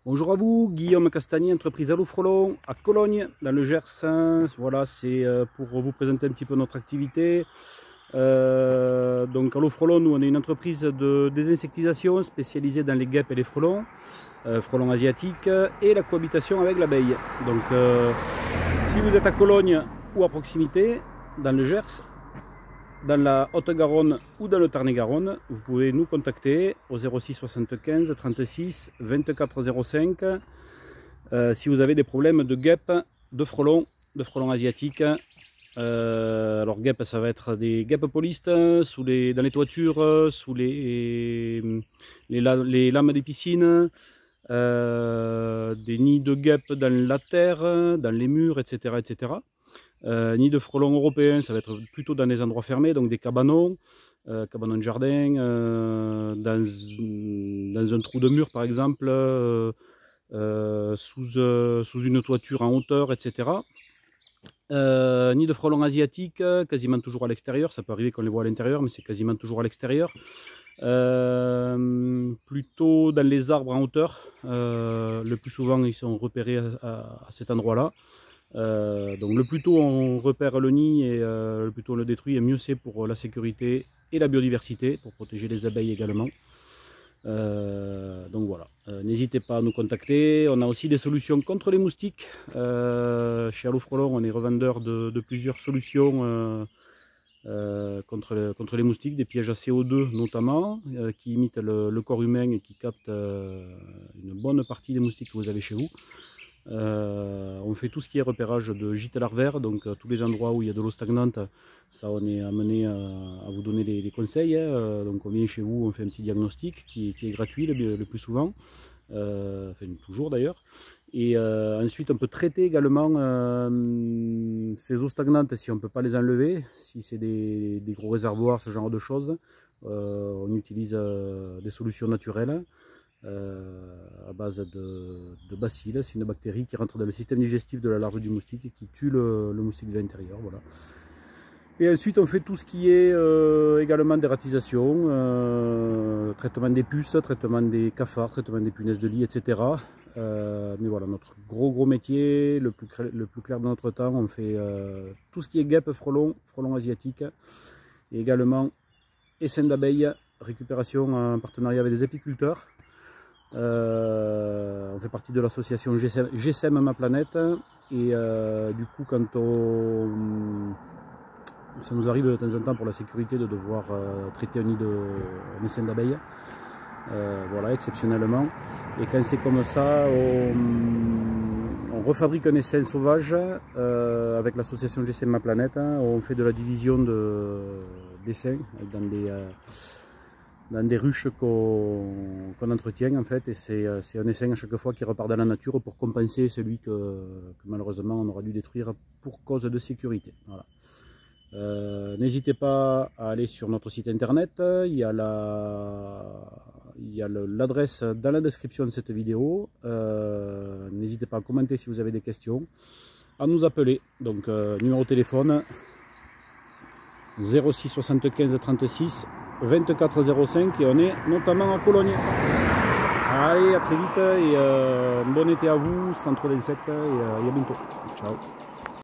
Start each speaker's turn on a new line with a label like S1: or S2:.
S1: Bonjour à vous, Guillaume Castagnier, entreprise Allo Frelon à Cologne, dans le Gers. Voilà, c'est pour vous présenter un petit peu notre activité. Donc Allo Frelon, nous on est une entreprise de désinsectisation spécialisée dans les guêpes et les frelons, frelons asiatiques et la cohabitation avec l'abeille. Donc si vous êtes à Cologne ou à proximité, dans le Gers, dans la Haute-Garonne ou dans le Tarn-et-Garonne, vous pouvez nous contacter au 06 75 36 24 05 si vous avez des problèmes de guêpes, de frelons asiatiques. Alors guêpes, ça va être des guêpes polistes dans les toitures, sous les lames des piscines, des nids de guêpes dans la terre, dans les murs, etc. etc. Nids de frelons européens, ça va être plutôt dans des endroits fermés, donc des cabanons, cabanons de jardin, dans un trou de mur par exemple, sous une toiture en hauteur, etc. Nids de frelons asiatiques, quasiment toujours à l'extérieur, ça peut arriver qu'on les voit à l'intérieur, mais c'est quasiment toujours à l'extérieur. Plutôt dans les arbres en hauteur, le plus souvent ils sont repérés à cet endroit-là. Donc le plus tôt on repère le nid et le plus tôt on le détruit, et mieux c'est pour la sécurité et la biodiversité, pour protéger les abeilles également. Donc voilà, n'hésitez pas à nous contacter. On a aussi des solutions contre les moustiques. Chez Allo Frelon, on est revendeur de plusieurs solutions contre les moustiques, des pièges à CO2 notamment, qui imitent le corps humain et qui captent une bonne partie des moustiques que vous avez chez vous. On fait tout ce qui est repérage de gîtes larvaires, donc tous les endroits où il y a de l'eau stagnante, ça on est amené à vous donner les conseils. Donc on vient chez vous, on fait un petit diagnostic qui est gratuit le plus souvent, enfin toujours d'ailleurs. Et ensuite on peut traiter également ces eaux stagnantes si on ne peut pas les enlever, si c'est des gros réservoirs, ce genre de choses. On utilise des solutions naturelles. À base de bacilles, c'est une bactérie qui rentre dans le système digestif de la larve du moustique et qui tue le moustique de l'intérieur. Voilà. Et ensuite on fait tout ce qui est également dératisation, traitement des puces, traitement des cafards, traitement des punaises de lit, etc. Mais voilà, notre gros métier, le plus clair de notre temps, on fait tout ce qui est guêpes, frelons asiatiques, et également essaim d'abeilles, récupération en partenariat avec des apiculteurs. On fait partie de l'association GSM Ma Planète, et du coup quand ça nous arrive de temps en temps pour la sécurité de devoir traiter un essaim d'abeilles, voilà, exceptionnellement, et quand c'est comme ça on refabrique un essaim sauvage avec l'association GSM Ma Planète. On fait de la division d'essaims dans des ruches qu'on entretient en fait, et c'est un essaim à chaque fois qui repart dans la nature pour compenser celui que malheureusement on aura dû détruire pour cause de sécurité. Voilà. N'hésitez pas à aller sur notre site internet, il y a l'adresse dans la description de cette vidéo. N'hésitez pas à commenter si vous avez des questions, à nous appeler, donc numéro de téléphone 06 75 36 24 05, et on est notamment à Cologne. Allez, à très vite, et bon été à vous, sans trop d'insectes, et à bientôt. Ciao.